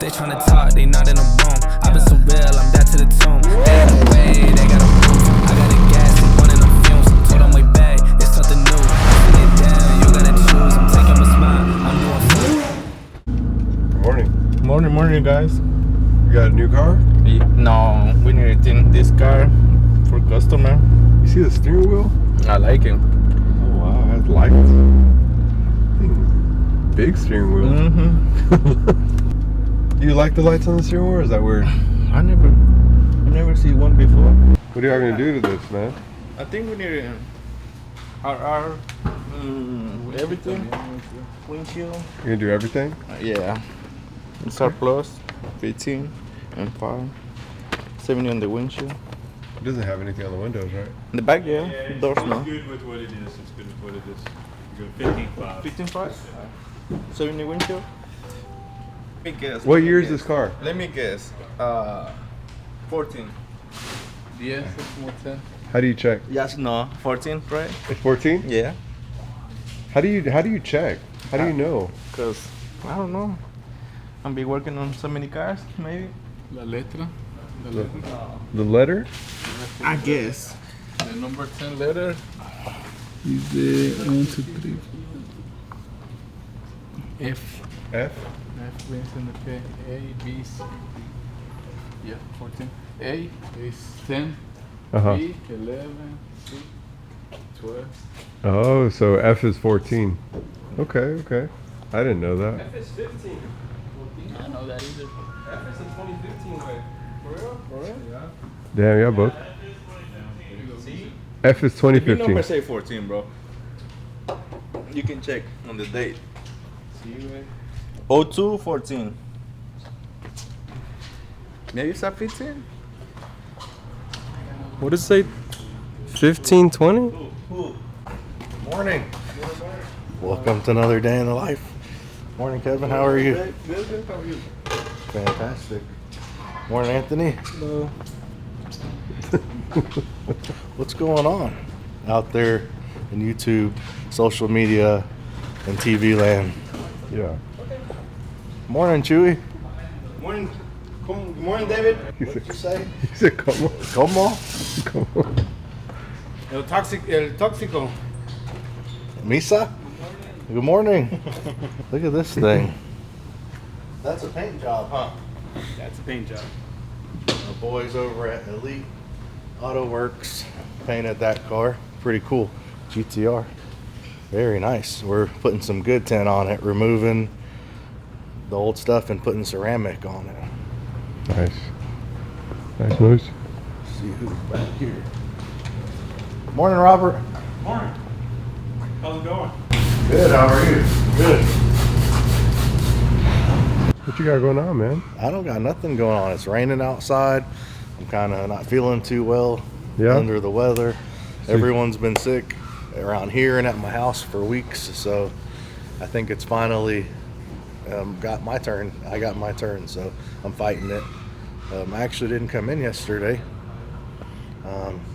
They tryna talk, they not in a room. I been so real, I'm down to the tomb. They got a way, they got a roof. I got a gas, they running on fumes. Told them way back, it's something new. Sit it down, you gotta choose. I'm taking my spot, I'm doing food. Morning. Morning, guys. You got a new car? No, we need to tint this car for customer. You see the steering wheel? I like it. Oh wow, it has lights. Big steering wheel. Do you like the lights on the steering wheel, or is that weird? I never see one before. What are y'all gonna do to this, man? I think we need our everything. Windshield. You're gonna do everything? Yeah. It's our plus 15 and 5. 70 on the windshield. It doesn't have anything on the windows, right? In the back, yeah. Doors, no. It's good with what it is. It's good with what it is. You go 15.5. 15.5? 70 windshield? Let me guess. What year is this car? Let me guess. 14. Yes, it's more 10. How do you check? Yes, no. 14, right? It's 14? Yeah. How do you check? How do you know? Because, I don't know. I'll be working on so many cars, maybe. La letra. The letter? I guess. The number 10 letter is the 1, 2, 3, 4. F. F? F means in the P. A, B, C, D. Yeah, 14. A is 10. Uh-huh. B, 11. C, 12. Oh, so F is 14. Okay. I didn't know that. F is 15. I don't know that either. F is in 2015 way. For real? For real? Yeah. Damn, yeah, both. See? F is If your 2015. number say 14, bro. You can check on the date. C, way. 02, 14. Maybe it's at 15? What does it say? 15, 20? Morning. Welcome to another day in the life. Morning, Kevin. How are you? Good. How are you? Fantastic. Morning, Anthony. Hello. What's going on out there in YouTube, social media, and TV land? Yeah. Morning, Chewy. Morning. Good morning, David. What'd you say? He said, come on. Come on. Come on. El tóxico. Misa? Good morning. Look at this thing. That's a paint job, huh? That's a paint job. The boys over at Elite Auto Works painted that car. Pretty cool. GTR. Very nice. We're putting some good tint on it, removing the old stuff and putting ceramic on it. Nice moves. Let's see who's back here. Morning, Robert. Morning. How's it going? Good, how are you? Good. What you got going on, man? I don't got nothing going on. It's raining outside. I'm kind of not feeling too well. Yeah? Under the weather. Everyone's been sick around here and at my house for weeks. So I think it's finally got my turn. I got my turn, so I'm fighting it. I actually didn't come in yesterday,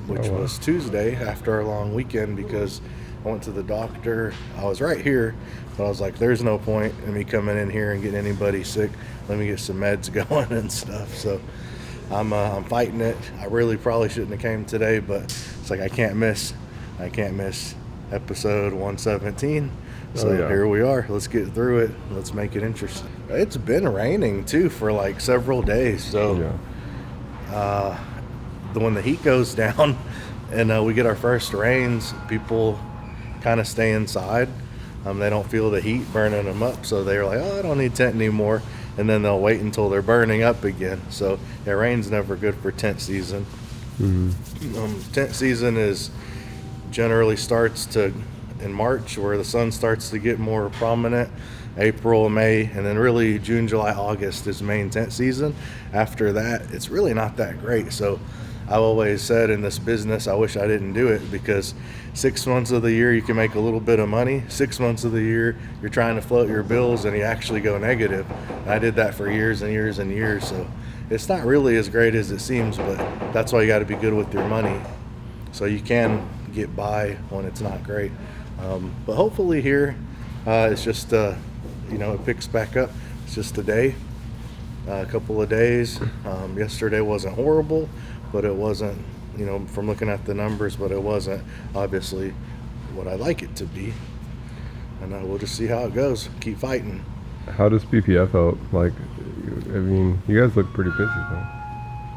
which was Tuesday after our long weekend because I went to the doctor. I was right here, but I was like, there's no point in me coming in here and getting anybody sick. Let me get some meds going and stuff. So I'm fighting it. I really probably shouldn't have came today, but it's like I can't miss episode 117. So here we are. Let's get through it. Let's make it interesting. It's been raining too for like several days. So when the heat goes down and we get our first rains, people kind of stay inside. They don't feel the heat burning them up. So they're like, oh, I don't need tent anymore. And then they'll wait until they're burning up again. So rain's never good for tent season. Tent season generally starts in March, where the sun starts to get more prominent. April, May, and then really June, July, August is main tent season. After that, it's really not that great. So I've always said in this business, I wish I didn't do it, because 6 months of the year you can make a little bit of money. 6 months of the year you're trying to float your bills and you actually go negative. And I did that for years and years and years. So it's not really as great as it seems, but that's why you got to be good with your money so you can get by when it's not great. But hopefully here it's just it picks back up. It's just a day. a couple of days. Yesterday wasn't horrible, but it wasn't, you know, from looking at the numbers, but it wasn't obviously what I like it to be. And we'll just see how it goes. Keep fighting. How does PPF help? Like, I mean, you guys look pretty busy though.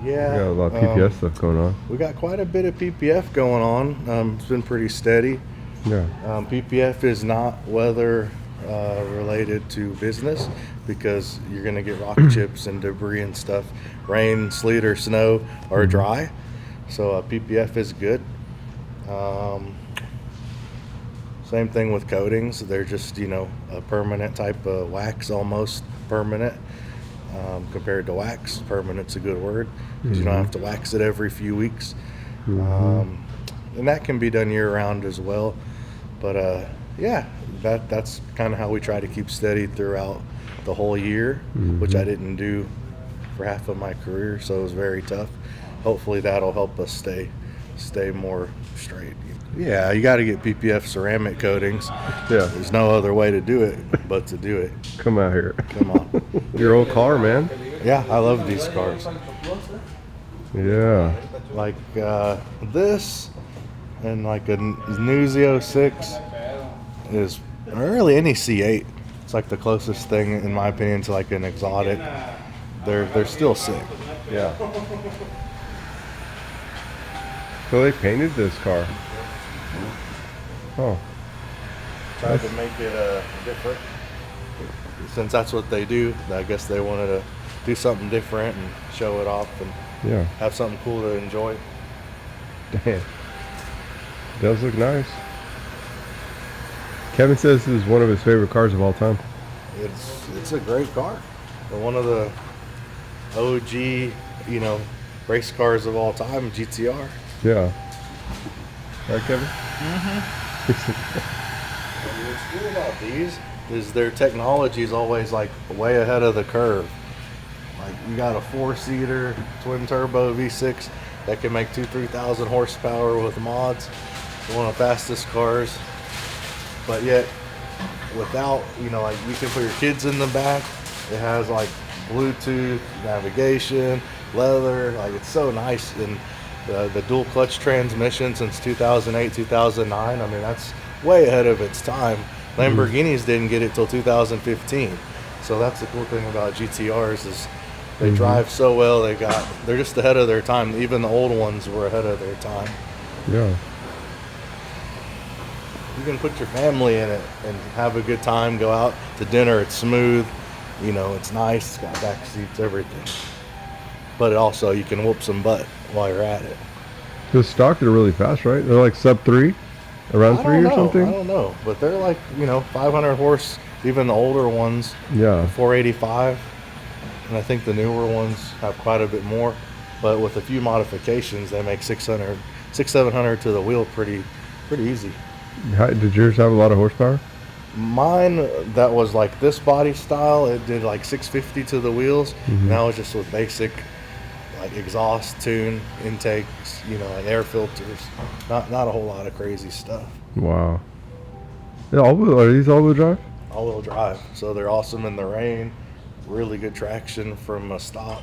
Yeah. You got a lot of PPF stuff going on. We got quite a bit of PPF going on. It's been pretty steady. Yeah. PPF is not weather related to business because you're going to get rock chips and debris and stuff. Rain, sleet, or snow or dry. So PPF is good. Same thing with coatings. They're just, you know, a permanent type of wax, almost permanent. Compared to wax, permanent's a good word because you don't have to wax it every few weeks. And that can be done year round as well. But yeah, that's kind of how we try to keep steady throughout the whole year, which I didn't do for half of my career, so it was very tough. Hopefully that'll help us stay more straight. Yeah, you got to get PPF ceramic coatings. Yeah. There's no other way to do it but to do it. Come out here. Come on. Your old car, man. Yeah, I love these cars. Yeah. Like this and like a new Z06 is, or really any C8. It's like the closest thing in my opinion to like an exotic. They're still sick. Yeah. So they painted this car. Oh. Tried to make it different. Since that's what they do, I guess they wanted to do something different and show it off and Yeah. have something cool to enjoy. Damn. Does look nice. Kevin says this is one of his favorite cars of all time. It's a great car. One of the OG, you know, race cars of all time, GTR. Yeah. Right, Kevin? What's cool about these is their technology is always like way ahead of the curve. Like you got a 4-seater twin turbo V6 that can make 2,000-3,000 horsepower with mods. One of the fastest cars, but yet without, you know, like you can put your kids in the back. It has like Bluetooth navigation, leather, like it's so nice. And the dual clutch transmission since 2008, 2009. I mean, that's way ahead of its time. Lamborghinis didn't get it till 2015. So that's the cool thing about GTRs is they drive so well. They're just ahead of their time. Even the old ones were ahead of their time. Yeah. You can put your family in it and have a good time, go out to dinner. It's smooth, you know, it's nice, it's got back seats, everything. But also you can whoop some butt while you're at it. The stock, they're really fast, right? They're like sub 3? Around 3 or something? I don't know, but they're like, you know, 500 horse, even the older ones, Yeah. 485. And I think the newer ones have quite a bit more. But with a few modifications, they make 600, 700 to the wheel pretty easy. Did yours have a lot of horsepower? Mine, that was like this body style, it did like 650 to the wheels. And that was just with basic like exhaust, tune, intakes, you know, and air filters. Not a whole lot of crazy stuff. Wow. Yeah, are these all-wheel drive? All-wheel drive, so they're awesome in the rain. Really good traction from a stop.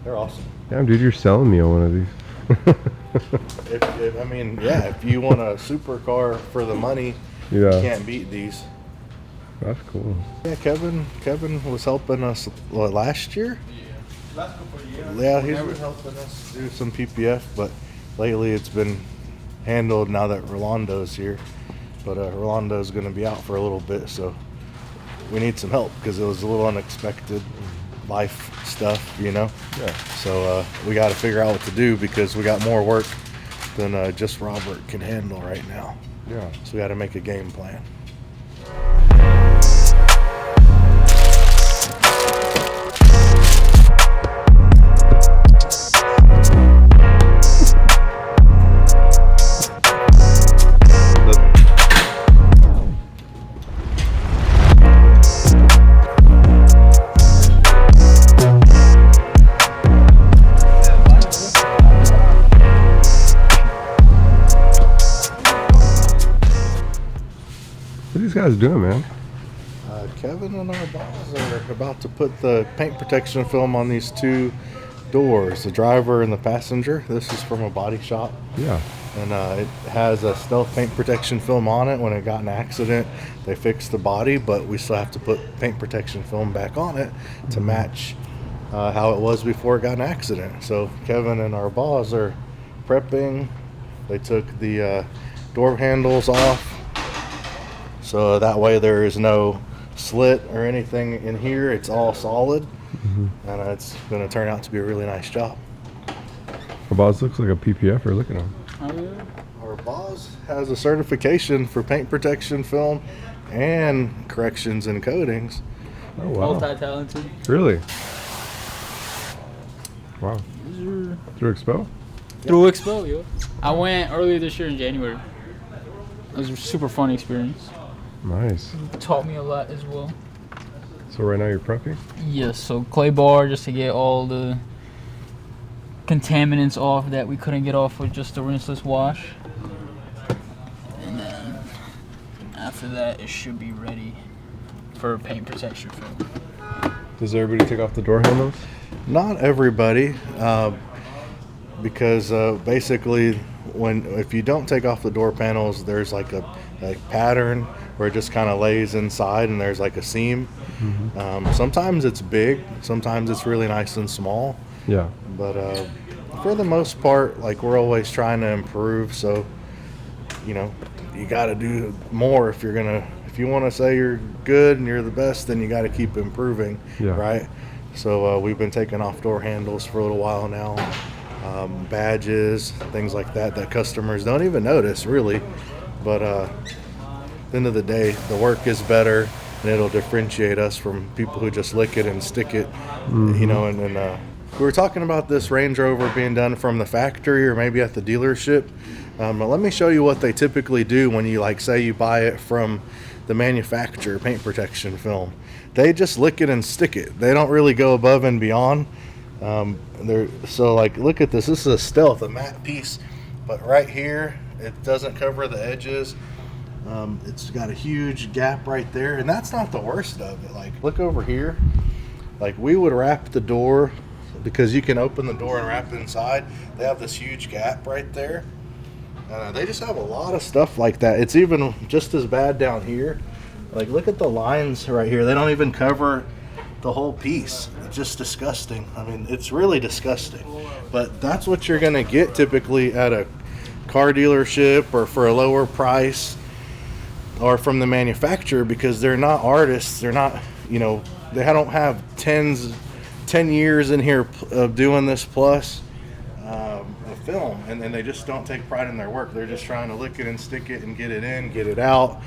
They're awesome. Damn, dude, you're selling me on one of these. I mean, yeah, if you want a supercar for the money, you Yeah. can't beat these. That's cool. Yeah, Kevin was helping us last year. Last couple of years. Yeah, he's been helping us do some PPF, but lately it's been handled now that Rolando's here. But Rolando's going to be out for a little bit, so we need some help because it was a little unexpected life stuff, you know? Yeah. So we got to figure out what to do because we got more work than just Robert can handle right now. Yeah. So we got to make a game plan. What are these guys doing, man? Kevin and our boss are about to put the paint protection film on these two doors, the driver and the passenger. This is from a body shop. Yeah. And it has a stealth paint protection film on it. When it got in an accident, they fixed the body, but we still have to put paint protection film back on it to match how it was before it got in an accident. So Kevin and our boss are prepping. They took the door handles off, so that way there is no slit or anything in here. It's all solid, and it's going to turn out to be a really nice job. Our boss looks like a PPFer. Look at him. Oh, yeah. Our boss has a certification for paint protection film and corrections and coatings. Oh wow. Multi-talented. Really? Wow. Through XPEL? Through XPEL, yo. I went earlier this year in January. It was a super fun experience. Nice. It taught me a lot as well. So right now you're prepping? Yes, so clay bar just to get all the contaminants off that we couldn't get off with just the rinseless wash. And then after that, it should be ready for paint protection film. Does everybody take off the door handles? Not everybody, because basically if you don't take off the door panels, there's like a pattern where it just kind of lays inside and there's like a seam. Sometimes it's big, sometimes it's really nice and small. Yeah. But for the most part, like, we're always trying to improve. So, you know, you got to do more if you want to say you're good and you're the best, then you got to keep improving, right? So we've been taking off door handles for a little while now, badges, things like that customers don't even notice really. But at the end of the day, the work is better, and it'll differentiate us from people who just lick it and stick it, you know. And then we were talking about this Range Rover being done from the factory or maybe at the dealership. But let me show you what they typically do when you, like, say you buy it from the manufacturer, paint protection film. They just lick it and stick it. They don't really go above and beyond. So, like, look at this. This is a stealth, a matte piece, but right here, it doesn't cover the edges. It's got a huge gap right there, and that's not the worst of it. Like, look over here. Like, we would wrap the door, because you can open the door and wrap it inside. They have this huge gap right there. They just have a lot of stuff like that. It's even just as bad down here. Like, look at the lines right here. They don't even cover the whole piece. It's just disgusting. I mean, it's really disgusting. But that's what you're going to get typically at a car dealership or for a lower price or from the manufacturer, because they're not artists. They're not, you know, they don't have 10 years in here of doing this plus film, and then they just don't take pride in their work. They're just trying to lick it and stick it and get it in, get it out,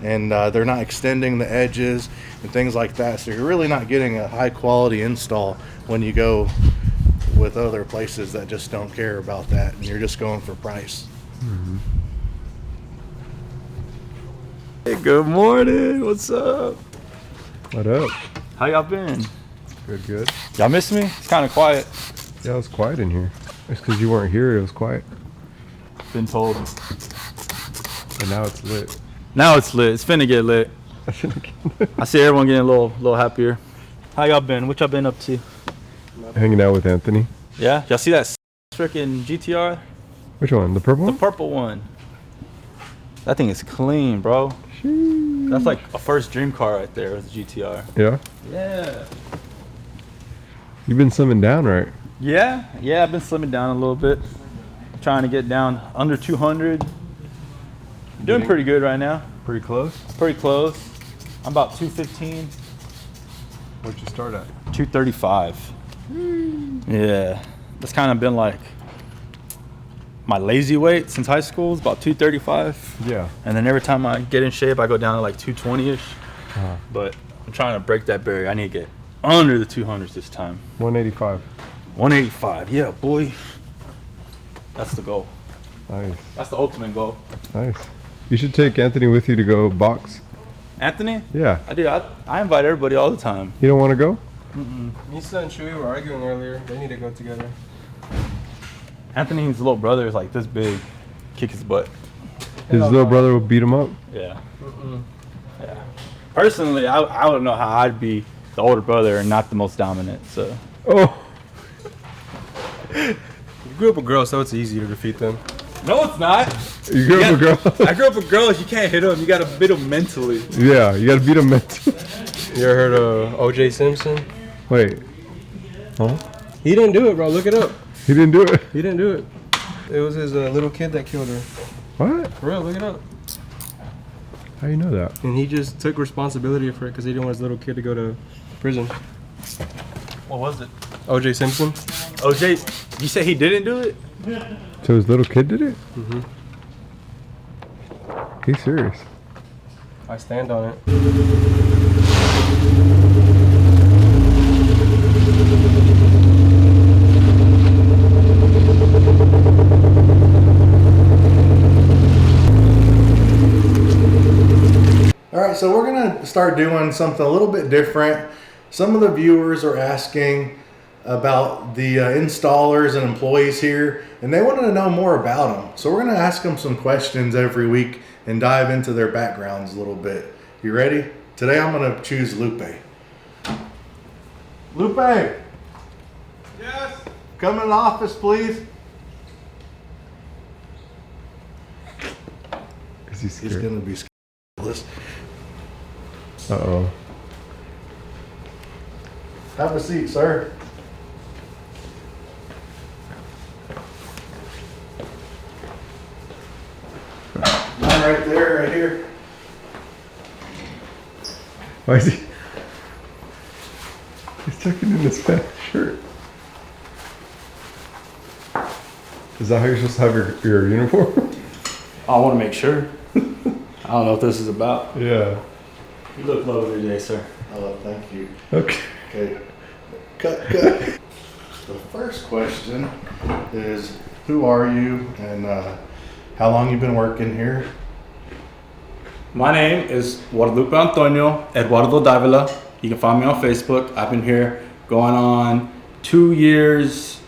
and they're not extending the edges and things like that. So you're really not getting a high quality install when you go with other places that just don't care about that, and you're just going for price. Hey, good morning. What's up? What up? How y'all been? Good. Y'all miss me? It's kind of quiet. Yeah, it was quiet in here. It's because you weren't here. It was quiet. Been told. And now it's lit. Now it's lit. It's finna get lit. I see everyone getting a little happier. How y'all been? What y'all been up to? Hanging out with Anthony. Yeah? Y'all see that freaking GTR? Which one? The purple The one? purple one. That thing is clean, bro. Sheesh. That's like a first dream car right there with the GTR. Yeah? Yeah. You've been slimming down, right? Yeah, I've been slimming down a little bit. Trying to get down under 200. Doing pretty good right now. Pretty close. Pretty close. I'm about 215. What'd you start at? 235. Yeah, that's kind of been like my lazy weight since high school. It's about 235. Yeah. And then every time I get in shape, I go down to like 220ish. But I'm trying to break that barrier. I need to get under the 200s this time. 185. 185. Yeah, boy. That's the goal. Nice. That's the ultimate goal. Nice. You should take Anthony with you to go box. Anthony? Yeah. I do. I invite everybody all the time. You don't want to go? Nisa and Chewy were arguing earlier. They need to go together. Anthony's little brother is like this big. Kick his butt. His little brother will beat him up? Yeah. Yeah. personally, I don't know how I'd be the older brother and not the most dominant. So. Oh. You grew up with girls, so it's easy to defeat them. No, it's not. You grew up with girls? I grew up with girls. You can't hit them. You got to beat them mentally. Yeah, you gotta beat them mentally. You ever heard of O.J. Simpson? Wait. Huh? He didn't do it, bro. Look it up. He didn't do it? He didn't do it. It was his little kid that killed her. What? For real, look it up. How you know that? And he just took responsibility for it because he didn't want his little kid to go to prison. What was it? O.J. Simpson? OJ, you said he didn't do it? So his little kid did it? Mm-hmm. He's serious. I stand on it. All right, so we're gonna start doing something a little bit different. Some of the viewers are asking about the installers and employees here, and they wanted to know more about them. So we're gonna ask them some questions every week and dive into their backgrounds a little bit. You ready? Today I'm gonna choose Lupe. Lupe! Yes. Come in the office, please. Is he He's scared? gonna be scared. Uh-oh. Have a seat, sir. Mine right there, right here. Why is he? He's checking in his fat shirt. Is that how you're supposed to have your uniform? I want to make sure. I don't know what this is about. Yeah. You look lovely today, sir. Oh, thank you. Okay. Okay. Cut. The first question is, who are you and how long you been working here? My name is Guadalupe Antonio Eduardo Davila. You can find me on Facebook. I've been here going on 2 years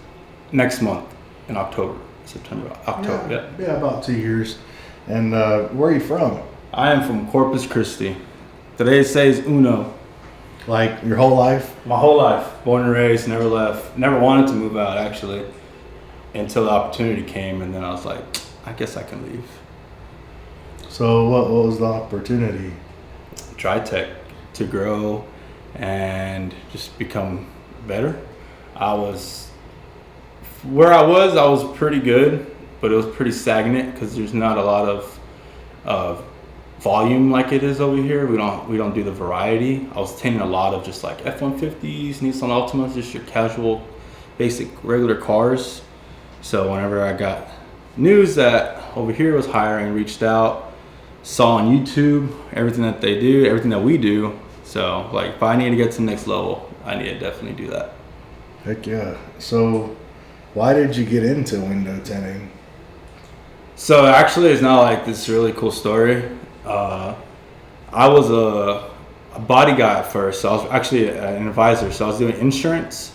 next month in October. Yeah, about 2 years. And where are you from? I am from Corpus Christi. Today says Uno. Like your whole life? My whole life, born and raised, never left. Never wanted to move out actually, until the opportunity came, and then I was like, I guess I can leave. So what was the opportunity? Tritek to grow and just become better. Where I was pretty good, but it was pretty stagnant because there's not a lot of volume like it is over here. We don't do the variety. I was tinting a lot of just like F-150s, Nissan Altimas, just your casual, basic, regular cars. So whenever I got news that over here was hiring, reached out, saw on YouTube everything that they do, everything that we do. So like if I need to get to the next level, I need to definitely do that. Heck yeah. So why did you get into window tinting? So actually it's not like this really cool story. I was a body guy at first. So I was actually an advisor. So I was doing insurance,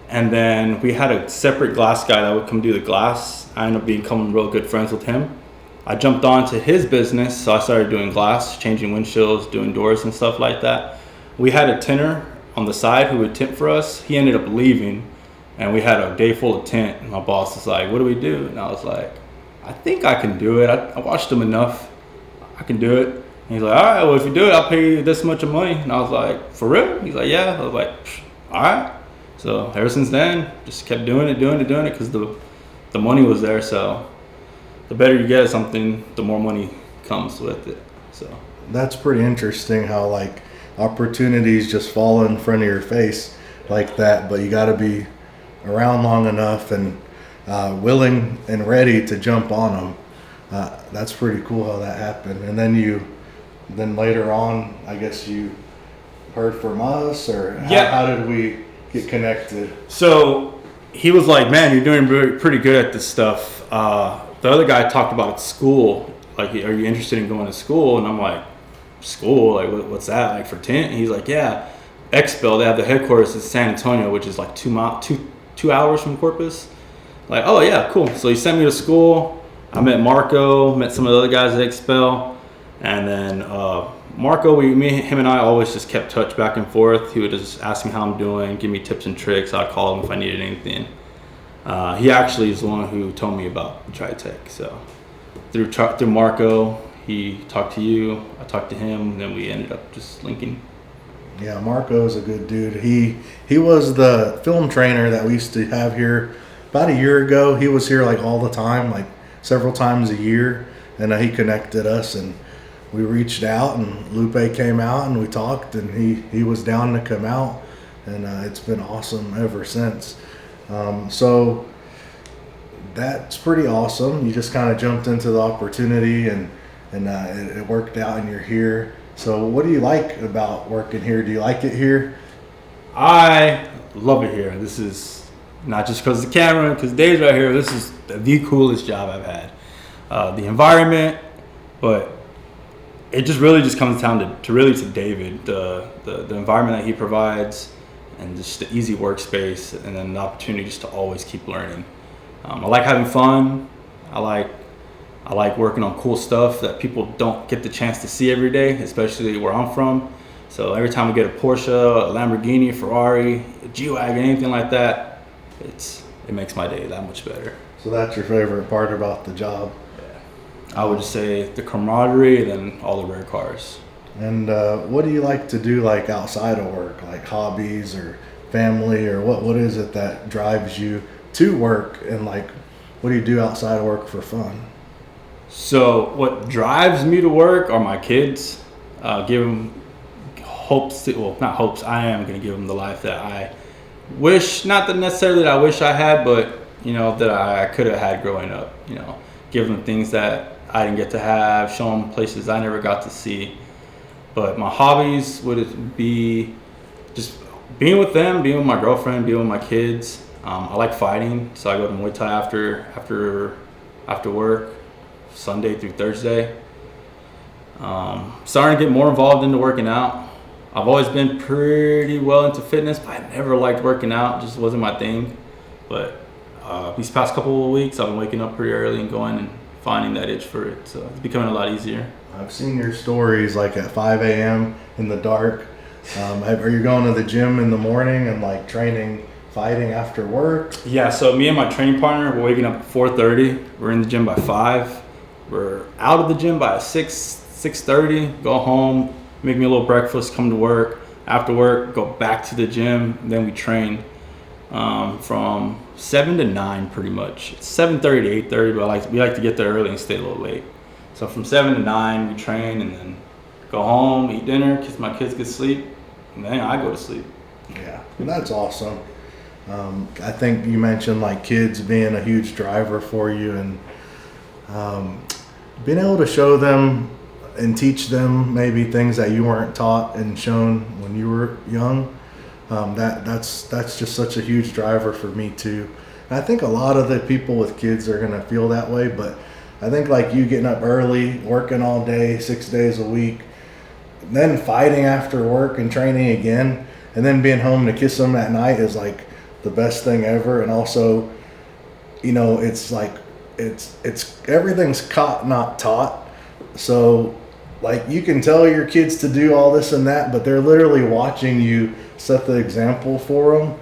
and then we had a separate glass guy that would come do the glass. I ended up becoming real good friends with him. I jumped on to his business, so I started doing glass, changing windshields, doing doors and stuff like that. We had a tinter on the side who would tint for us. He ended up leaving, and we had a day full of tint. And my boss was like, "What do we do?" And I was like, "I think I can do it. I watched him enough. I can do it." And he's like, "All right, well, if you do it, I'll pay you this much of money." And I was like, "For real?" He's like, "Yeah." I was like, "All right." So ever since then, just kept doing it because the money was there. So the better you get at something, the more money comes with it. So That's pretty interesting how like opportunities just fall in front of your face like that, but you got to be around long enough and willing and ready to jump on them. That's pretty cool how that happened. And then later on, I guess you heard from us, or how did we get connected? So he was like, "Man, you're doing pretty good at this stuff." The other guy talked about at school, like, "Are you interested in going to school?" And I'm like, "School? Like, what's that? Like for tint?" And he's like, "Yeah, XPEL. They have the headquarters in San Antonio, which is like 2 hours from Corpus." Like, "Oh yeah, cool." So he sent me to school. I met Marco, met some of the other guys at XPEL, and then Marco, him and I always just kept touch back and forth. He would just ask me how I'm doing, give me tips and tricks. I'd call him if I needed anything. He actually is the one who told me about Tritek. So through Marco, he talked to you, I talked to him, and then we ended up just linking. Yeah, Marco's a good dude. He was the film trainer that we used to have here about a year ago. He was here like all the time, like several times a year, and he connected us, and we reached out, and Lupe came out, and we talked, and he was down to come out, and it's been awesome ever since. So that's pretty awesome. You just kind of jumped into the opportunity, and it worked out, and you're here. So what do you like about working here? Do you like it here? I love it here. This is not just because of the camera, because Dave's right here. This is the coolest job I've had. The environment, but it just really just comes down to David, the environment that he provides, and just the easy workspace, and then the opportunity just to always keep learning. I like having fun. I like working on cool stuff that people don't get the chance to see every day, especially where I'm from. So every time we get a Porsche, a Lamborghini, a Ferrari, a G-Wagon, anything like that, it makes my day that much better. So that's your favorite part about the job? I would just say the camaraderie and then all the rare cars. And what do you like to do like outside of work, like hobbies or family, or what is it that drives you to work, and like what do you do outside of work for fun? So what drives me to work are my kids. Give them hopes, not hopes, I am going to give them the life that I wish, not that necessarily that I wish I had, but that I could have had growing up. Give them things that I didn't get to have, show them places I never got to see. But my hobbies would be just being with them, being with my girlfriend, being with my kids. I like fighting, so I go to Muay Thai after work, Sunday through Thursday. Starting to get more involved into working out. I've always been pretty well into fitness, but I never liked working out, just wasn't my thing. But these past couple of weeks, I've been waking up pretty early and going and finding that itch for it, so it's becoming a lot easier. I've seen your stories like at 5 a.m. in the dark. Are you going to the gym in the morning and like training, fighting after work? Yeah, so me and my training partner, we're waking up at 4:30. We're in the gym by 5. We're out of the gym by 6:30. Go home, make me a little breakfast, come to work. After work, go back to the gym. Then we train from 7 to 9 pretty much. It's 7:30 to 8:30, but we like to get there early and stay a little late. So from 7 to 9, we train and then go home, eat dinner, kiss my kids, get sleep, and then I go to sleep. Yeah, that's awesome. I think you mentioned like kids being a huge driver for you, and being able to show them and teach them maybe things that you weren't taught and shown when you were young. That's just such a huge driver for me too. And I think a lot of the people with kids are gonna feel that way, but I think like you getting up early, working all day, 6 days a week, then fighting after work and training again, and then being home to kiss them at night is like the best thing ever. And also, it's like it's everything's caught, not taught. So like you can tell your kids to do all this and that, but they're literally watching you set the example for them.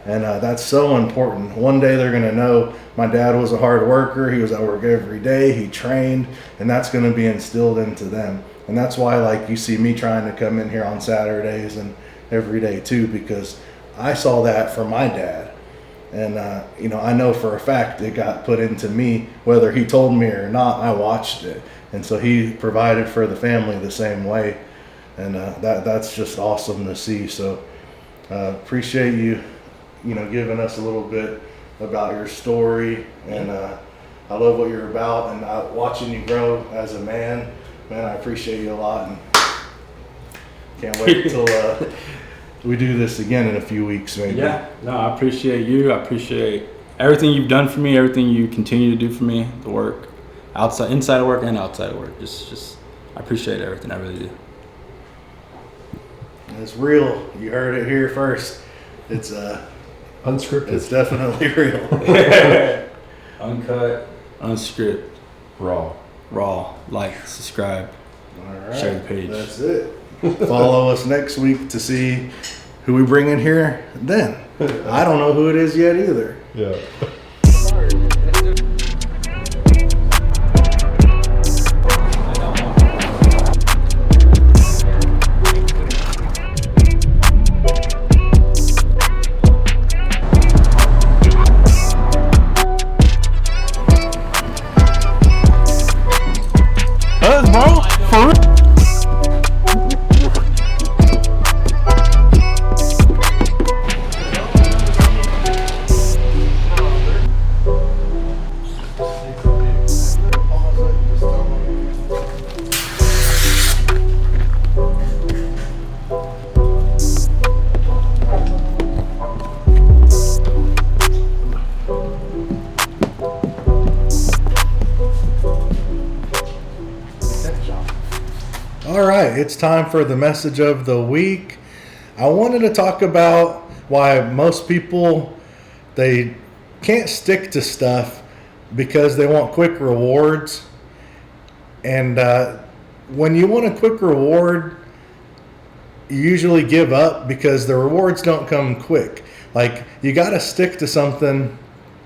And that's so important. One day they're going to know my dad was a hard worker. He was at work every day. He trained, and that's going to be instilled into them. And that's why like you see me trying to come in here on Saturdays and every day too, because I saw that from my dad. And, I know for a fact it got put into me, whether he told me or not, I watched it. And so he provided for the family the same way. And that's just awesome to see. So appreciate you, giving us a little bit about your story. And I love what you're about, and watching you grow as a man. Man, I appreciate you a lot, and can't wait till we do this again in a few weeks maybe. Yeah, no, I appreciate you. I appreciate everything you've done for me, everything you continue to do for me, the work, inside of work and outside of work. Just I appreciate everything, I really do. It's real. You heard it here first. It's Unscripted. It's definitely real. Uncut, unscripted, Raw. raw. Like, subscribe. All right. Share the page. That's it. Follow us next week to see who we bring in here then. I don't know who it is yet either. Yeah. Bro, for real. All right, it's time for the message of the week. I wanted to talk about why most people, they can't stick to stuff because they want quick rewards. And when you want a quick reward, you usually give up because the rewards don't come quick. Like, you got to stick to something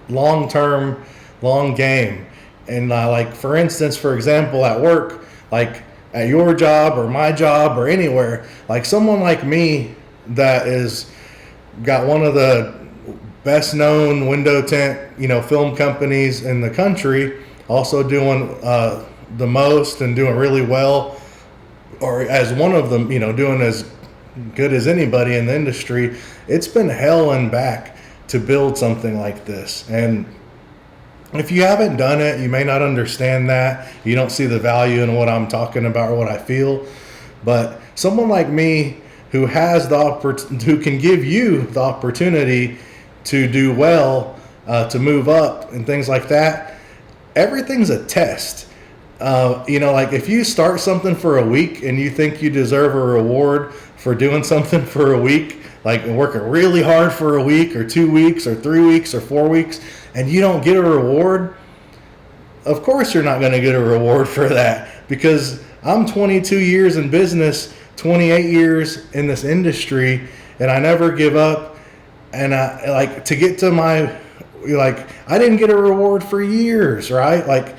long term, long game. And like, for instance, for example, at work, like at your job or my job or anywhere, like someone like me that is got one of the best known window tint, film companies in the country, also doing the most and doing really well, or as one of them, doing as good as anybody in the industry. It's been hell and back to build something like this. And if you haven't done it, you may not understand that. You don't see the value in what I'm talking about or what I feel. But someone like me who has who can give you the opportunity to do well, to move up and things like that, everything's a test. Like if you start something for a week and you think you deserve a reward for doing something for a week, like working really hard for a week or 2 weeks or 3 weeks or 4 weeks, and you don't get a reward, of course you're not going to get a reward for that, because I'm 22 years in business, 28 years in this industry, and I never give up. And I to get to I didn't get a reward for years, right? Like,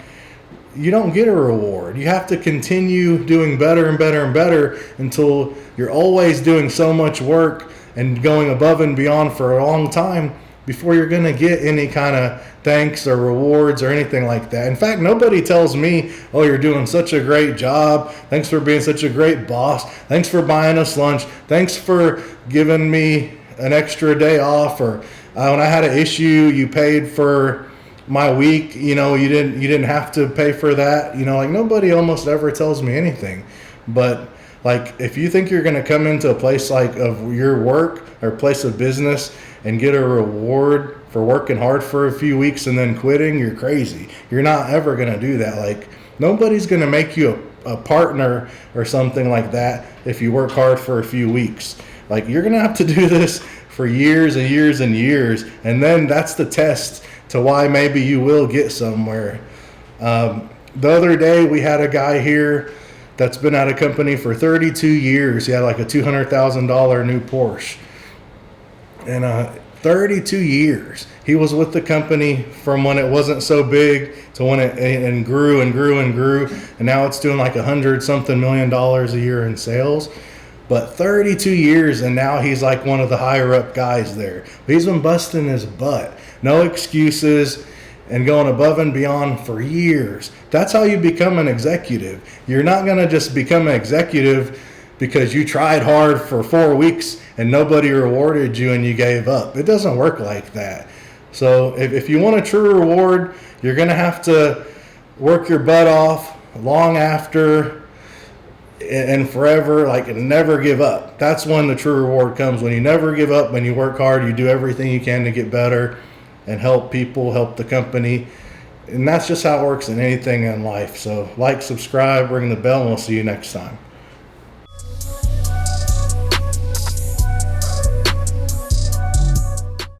you don't get a reward. You have to continue doing better and better and better until you're always doing so much work and going above and beyond for a long time before you're going to get any kind of thanks or rewards or anything like that. In fact, nobody tells me, oh, you're doing such a great job. Thanks for being such a great boss. Thanks for buying us lunch. Thanks for giving me an extra day off. Or when I had an issue, you paid for my week. You didn't have to pay for that. Like, nobody almost ever tells me anything. But like, if you think you're going to come into a place like of your work or place of business and get a reward for working hard for a few weeks and then quitting, you're crazy. You're not ever going to do that. Like, nobody's going to make you a partner or something like that if you work hard for a few weeks. Like, you're going to have to do this for years and years and years. And then that's the test to why maybe you will get somewhere. The other day we had a guy here that's been at a company for 32 years. He had like a $200,000 new Porsche. And 32 years. He was with the company from when it wasn't so big to when it grew and grew and grew. And now it's doing like $100-something million a year in sales. But 32 years, and now he's like one of the higher up guys there. But he's been busting his butt. No excuses, and going above and beyond for years. That's how you become an executive. You're not going to just become an executive because you tried hard for 4 weeks and nobody rewarded you and you gave up. It doesn't work like that. So if you want a true reward, you're going to have to work your butt off long after and forever, and never give up. That's when the true reward comes, when you never give up, when you work hard, you do everything you can to get better and help people, help the company. And that's just how it works in anything in life. So like, subscribe, ring the bell, and we'll see you next time.